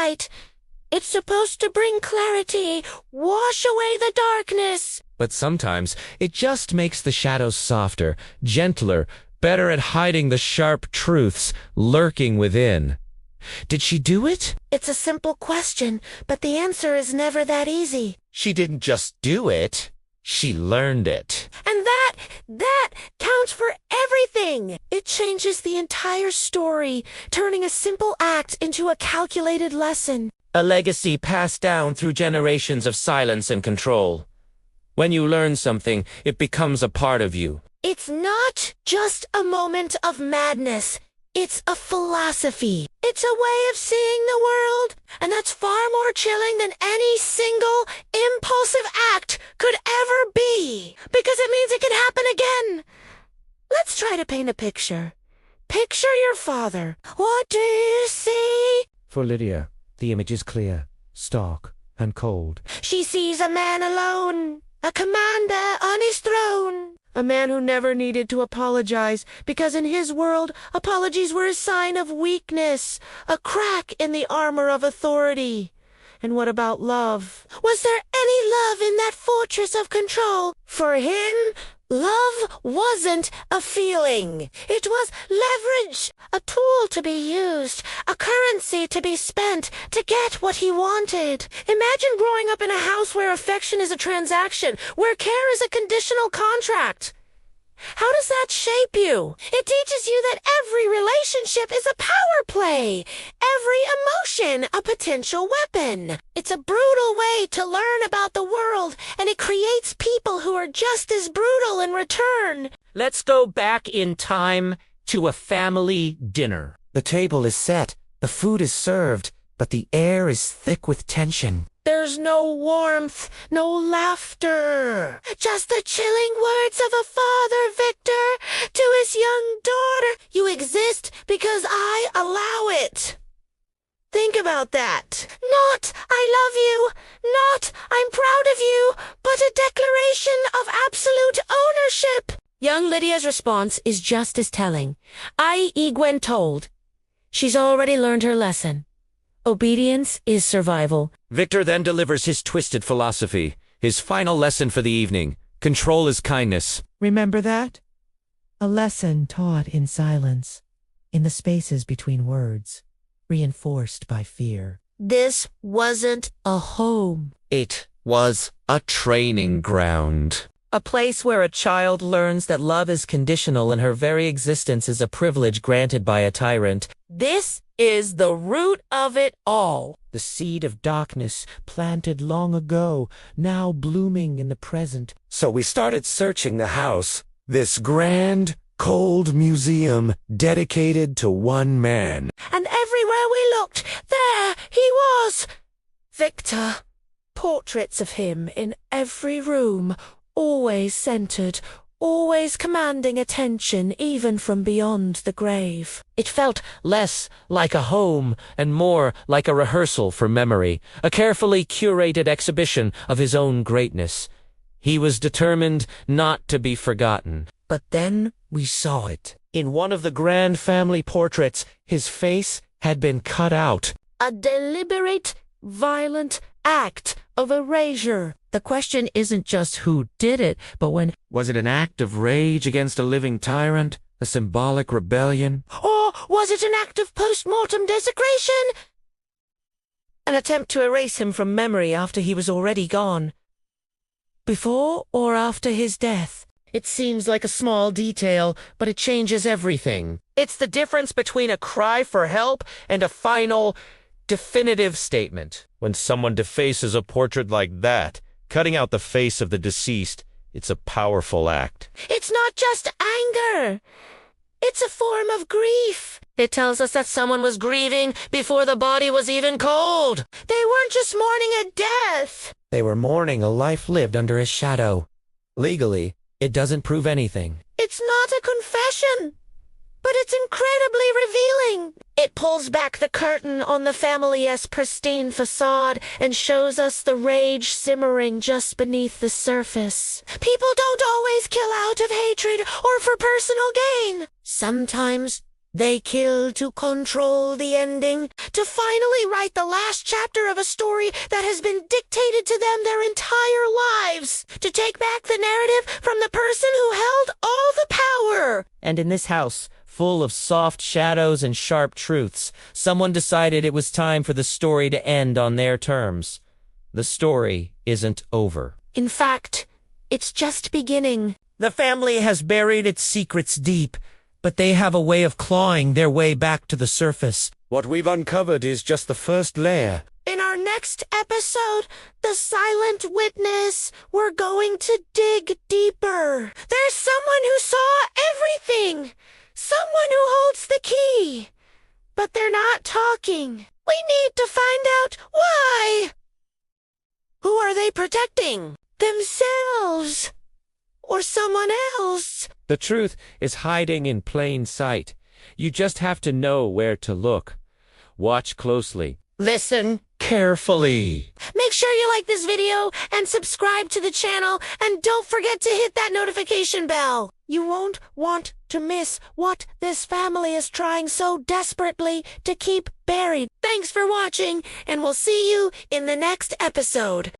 light. It's supposed to bring clarity, wash away the darkness. But sometimes it just makes the shadows softer, gentler, better at hiding the sharp truths lurking within. Did she do it? It's a simple question, but the answer is never that easy. She didn't just do it. She learned it. And that counts for everything. It changes the entire story, turning a simple act into a calculated lesson. A legacy passed down through generations of silence and control. When you learn something, it becomes a part of you. It's not just a moment of madness. It's a philosophy. It's a way of seeing the world, and that's far more chilling than any single impulsive act could ever be, because it means it can happen again. Let's try to paint a picture. Picture your father. What do you see? For Lydia, the image is clear, stark, and cold. She sees a man alone, a commander on his throne. A man who never needed to apologize, because in his world, apologies were a sign of weakness, a crack in the armor of authority. And what about love? Was there any love in that fortress of control? For him, love wasn't a feeling. It was leverage, a tool to be used, a currency to be spent to get what he wanted. Imagine growing up in a house where affection is a transaction, where care is a conditional contract. How does that shape you? It teaches you that every relationship is a power play, every emotion a potential weapon. It's a brutal way to learn about the world, and it creates people who are just as brutal in return. Let's go back in time to a family dinner. The table is set, the food is served, but the air is thick with tension. There's no warmth, no laughter. Just the chilling words of a father, Victor, to his young daughter. You exist because I allow it. Think about that. Not, I love you. Not, I'm proud of you. But a declaration of absolute ownership. Young Lydia's response is just as telling. I.e. Gwen told. She's already learned her lesson. Obedience is survival. Victor then delivers his twisted philosophy, his final lesson for the evening. Control is kindness. Remember that? A lesson taught in silence, in the spaces between words, reinforced by fear. This wasn't a home. It was a training ground. A place where a child learns that love is conditional and her very existence is a privilege granted by a tyrant. This is the root of it all. The seed of darkness planted long ago, now blooming in the present. So we started searching the house, this grand, cold museum dedicated to one man. And everywhere we looked, there he was. Victor. Portraits of him in every room, always centered, always commanding attention even from beyond the grave. It felt less like a home and more like a rehearsal for memory, a carefully curated exhibition of his own greatness. He was determined not to be forgotten. But then we saw it. In one of the grand family portraits, his face had been cut out. A deliberate, violent act of erasure. The question isn't just who did it, but when. Was it an act of rage against a living tyrant? A symbolic rebellion? Or was it an act of post-mortem desecration? An attempt to erase him from memory after he was already gone. Before or after his death. It seems like a small detail, but it changes everything. It's the difference between a cry for help and a final, definitive statement. When someone defaces a portrait like that, cutting out the face of the deceased, it's a powerful act. It's not just anger. It's a form of grief. It tells us that someone was grieving before the body was even cold. They weren't just mourning a death. They were mourning a life lived under his shadow. Legally, it doesn't prove anything. It's not a confession, but it's incredibly revealing. It pulls back the curtain on the family's pristine facade and shows us the rage simmering just beneath the surface. People don't always kill out of hatred or for personal gain. Sometimes They kill to control the ending, to finally write the last chapter of a story that has been dictated to them their entire lives, to take back the narrative from the person who held all the power. And in this house, full of soft shadows and sharp truths, someone decided it was time for the story to end on their terms. The story isn't over. In fact, it's just beginning. The family has buried its secrets deep, but they have a way of clawing their way back to the surface. What we've uncovered is just the first layer. In our next episode, The Silent Witness, we're going to dig deeper. There's someone who saw everything. Someone who holds the key. But they're not talking. We need to find out why. Who are they protecting? Themselves. Or someone else. The truth is hiding in plain sight. You just have to know where to look. Watch closely. Listen carefully. Make sure you like this video and subscribe to the channel, and don't forget to hit that notification bell. You won't want to miss what this family is trying so desperately to keep buried. Thanks for watching, and we'll see you in the next episode.